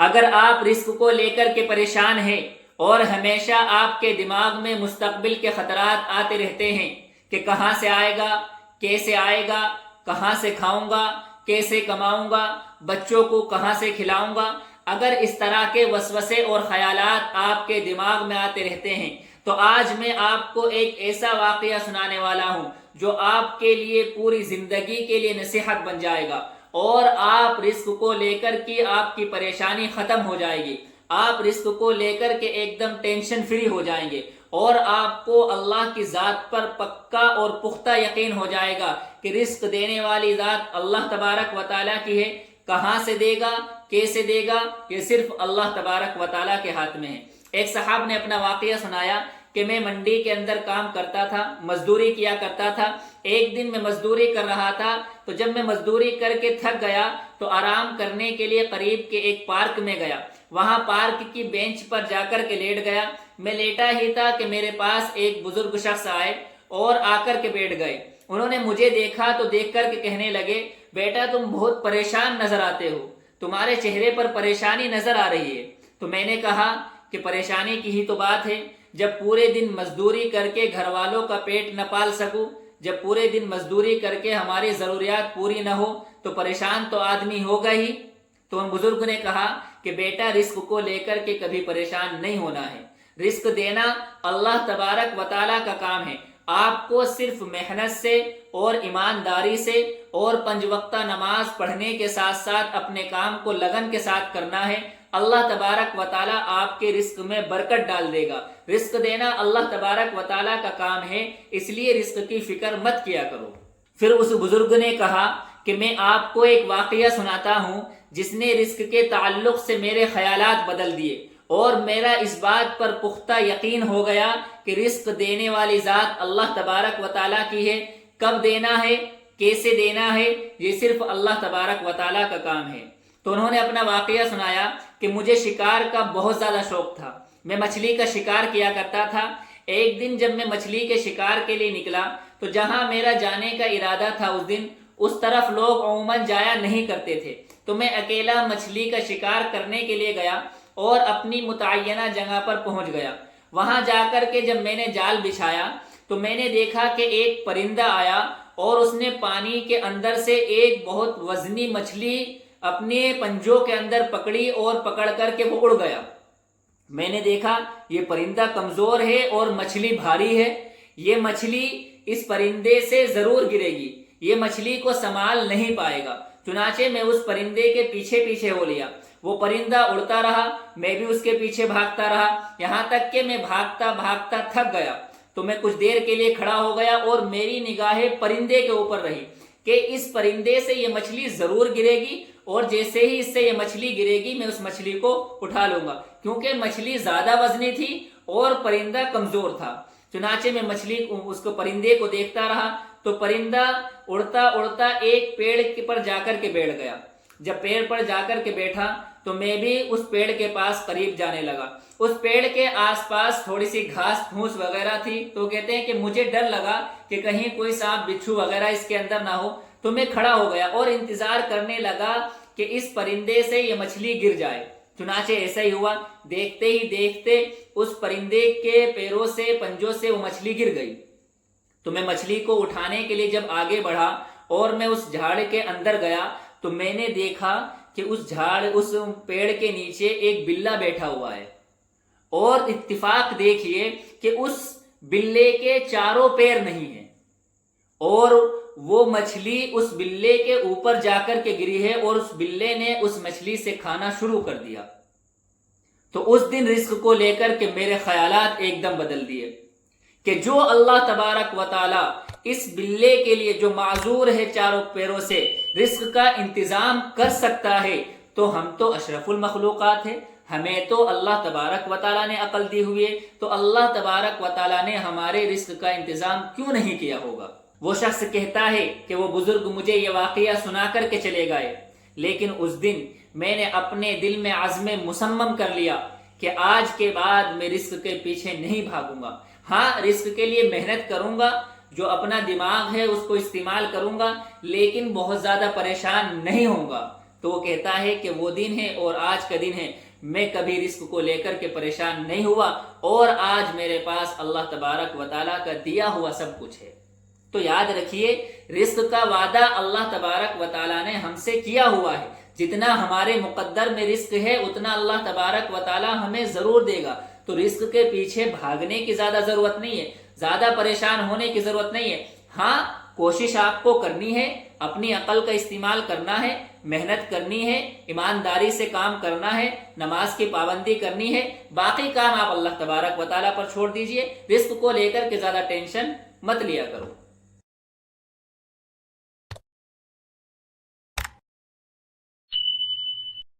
اگر آپ رزق کو لے کر کے پریشان ہیں اور ہمیشہ آپ کے دماغ میں مستقبل کے خطرات آتے رہتے ہیں کہ کہاں سے آئے گا، کیسے آئے گا، کہاں سے کھاؤں گا، کیسے کماؤں گا، بچوں کو کہاں سے کھلاؤں گا، اگر اس طرح کے وسوسے اور خیالات آپ کے دماغ میں آتے رہتے ہیں تو آج میں آپ کو ایک ایسا واقعہ سنانے والا ہوں جو آپ کے لیے پوری زندگی کے لیے نصیحت بن جائے گا، اور آپ رزق کو لے کر کے آپ کی پریشانی ختم ہو جائے گی، آپ رزق کو لے کر کے ایک دم ٹینشن فری ہو جائیں گے، اور آپ کو اللہ کی ذات پر پکا اور پختہ یقین ہو جائے گا کہ رزق دینے والی ذات اللہ تبارک و تعالیٰ کی ہے۔ کہاں سے دے گا، کیسے دے گا، یہ صرف اللہ تبارک و تعالیٰ کے ہاتھ میں ہے۔ ایک صاحب نے اپنا واقعہ سنایا کہ میں منڈی کے اندر کام کرتا تھا، مزدوری کیا کرتا تھا۔ ایک دن میں مزدوری کر رہا تھا تو جب میں مزدوری کر کے تھک گیا تو آرام کرنے کے لیے قریب کے ایک پارک میں گیا۔ وہاں پارک کی بینچ پر جا کر کے لیٹ گیا۔ میں لیٹا ہی تھا کہ میرے پاس ایک بزرگ شخص آئے اور آ کر کے بیٹھ گئے۔ انہوں نے مجھے دیکھا تو دیکھ کر کے کہنے لگے، بیٹا تم بہت پریشان نظر آتے ہو، تمہارے چہرے پر پریشانی نظر آ رہی ہے۔ تو میں نے کہا کہ پریشانی کی ہی تو بات ہے، جب پورے دن مزدوری کر کے گھر والوں کا پیٹ نہ پال سکوں، جب پورے دن مزدوری کر کے ہماری ضروریات پوری نہ ہو تو پریشان تو آدمی ہوگا ہی۔ تو ان بزرگ نے کہا کہ بیٹا رزق کو لے کر کے کبھی پریشان نہیں ہونا ہے، رزق دینا اللہ تبارک و تعالیٰ کا کام ہے، آپ کو صرف محنت سے اور ایمانداری سے اور 5 وقتہ نماز پڑھنے کے ساتھ ساتھ اپنے کام کو لگن کے ساتھ کرنا ہے۔ اللہ تبارک و تعالیٰ آپ کے رزق میں برکت ڈال دے گا۔ رزق دینا اللہ تبارک و تعالیٰ کا کام ہے، اس لیے رزق کی فکر مت کیا کرو۔ پھر اس بزرگ نے کہا کہ میں آپ کو ایک واقعہ سناتا ہوں جس نے رزق کے تعلق سے میرے خیالات بدل دیے، اور میرا اس بات پر پختہ یقین ہو گیا کہ رزق دینے والی ذات اللہ تبارک و تعالیٰ کی ہے۔ کب دینا ہے، کیسے دینا ہے، یہ صرف اللہ تبارک و تعالیٰ کا کام ہے۔ تو انہوں نے اپنا واقعہ سنایا کہ مجھے شکار کا بہت زیادہ شوق تھا، میں مچھلی کا شکار کیا کرتا تھا۔ ایک دن جب میں مچھلی کے شکار کے لیے نکلا تو جہاں میرا جانے کا ارادہ تھا اس طرف لوگ عموماً جایا نہیں کرتے تھے، تو میں اکیلا مچھلی کا شکار کرنے کے لیے گیا اور اپنی متعینہ جگہ پر پہنچ گیا۔ وہاں جا کر کے جب میں نے جال بچھایا تو میں نے دیکھا کہ ایک پرندہ آیا اور اس نے پانی کے اندر سے ایک بہت وزنی مچھلی اپنے پنجوں کے اندر پکڑی اور پکڑ کر کے وہ اڑ گیا۔ میں نے دیکھا یہ پرندہ کمزور ہے اور مچھلی بھاری ہے، یہ مچھلی اس پرندے سے ضرور گرے گی، یہ مچھلی کو سنبھال نہیں پائے گا۔ چنانچہ میں اس پرندے کے پیچھے پیچھے ہو لیا، وہ پرندہ اڑتا رہا، میں بھی اس کے پیچھے بھاگتا رہا، یہاں تک کہ میں بھاگتا بھاگتا تھک گیا۔ تو میں کچھ دیر کے لیے کھڑا ہو گیا اور میری نگاہیں پرندے کے اوپر رہی کہ اس پرندے سے یہ مچھلی ضرور گرے گی، اور جیسے ہی اس سے یہ مچھلی گرے گی میں اس مچھلی کو اٹھا لوں گا، کیونکہ مچھلی زیادہ وزنی تھی اور پرندہ کمزور تھا۔ چنانچہ میں اس کو پرندے کو دیکھتا رہا تو پرندہ اڑتا اڑتا ایک پیڑ پر جا کر کے بیٹھ گیا۔ جب پیڑ پر جا کر کے بیٹھا تو میں بھی اس پیڑ کے پاس قریب جانے لگا۔ اس پیڑ کے آس پاس تھوڑی سی گھاس پھوس وغیرہ تھی، تو کہتے ہیں کہ مجھے ڈر لگا کہ کہیں کوئی سانپ بچھو وغیرہ اس کے اندر نہ ہو، تو میں کھڑا ہو گیا اور انتظار کرنے لگا کہ اس پرندے سے یہ مچھلی گر جائے۔ چنانچہ ایسا ہی ہوا، دیکھتے ہی دیکھتے اس پرندے کے پیروں سے پنجوں سے وہ مچھلی گر گئی۔ تو میں مچھلی کو اٹھانے کے لیے جب آگے بڑھا اور میں اس جھاڑ کے اندر گیا تو میں نے دیکھا کہ اس پیڑ کے نیچے ایک بلہ بیٹھا ہوا ہے، اور اتفاق دیکھیے کہ اس بلے کے چاروں پیر نہیں ہیں، اور وہ مچھلی اس بلے کے اوپر جا کر کے گری ہے اور اس بلے نے اس مچھلی سے کھانا شروع کر دیا۔ تو اس دن رزق کو لے کر کے میرے خیالات ایک دم بدل دیے کہ جو اللہ تبارک و تعالی اس بلے کے لیے جو معذور ہے چاروں پیروں سے رزق کا انتظام کر سکتا ہے، تو ہم تو اشرف المخلوقات ہیں، ہمیں تو اللہ تبارک و تعالیٰ نے عقل دی ہوئی ہے، تو اللہ تبارک و تعالیٰ نے ہمارے رزق کا انتظام کیوں نہیں کیا ہوگا۔ وہ شخص کہتا ہے کہ وہ بزرگ مجھے یہ واقعہ سنا کر کے چلے گئے، لیکن اس دن میں نے اپنے دل میں عزم مصمم کر لیا کہ آج کے بعد میں رزق کے پیچھے نہیں بھاگوں گا۔ ہاں، رزق کے لیے محنت کروں گا، جو اپنا دماغ ہے اس کو استعمال کروں گا، لیکن بہت زیادہ پریشان نہیں ہوں گا۔ تو وہ کہتا ہے کہ وہ دن ہے اور آج کا دن ہے، میں کبھی رزق کو لے کر کے پریشان نہیں ہوا، اور آج میرے پاس اللہ تبارک و تعالیٰ کا دیا ہوا سب کچھ ہے۔ تو یاد رکھیے، رزق کا وعدہ اللہ تبارک و تعالیٰ نے ہم سے کیا ہوا ہے، جتنا ہمارے مقدر میں رزق ہے اتنا اللہ تبارک و تعالیٰ ہمیں ضرور دے گا۔ تو رزق کے پیچھے بھاگنے کی زیادہ ضرورت نہیں ہے، زیادہ پریشان ہونے کی ضرورت نہیں ہے۔ ہاں، کوشش آپ کو کرنی ہے، اپنی عقل کا استعمال کرنا ہے، محنت کرنی ہے، ایمانداری سے کام کرنا ہے، نماز کی پابندی کرنی ہے، باقی کام آپ اللہ تبارک و تعالیٰ پر چھوڑ دیجئے۔ رزق کو لے کر کے زیادہ ٹینشن مت لیا کرو۔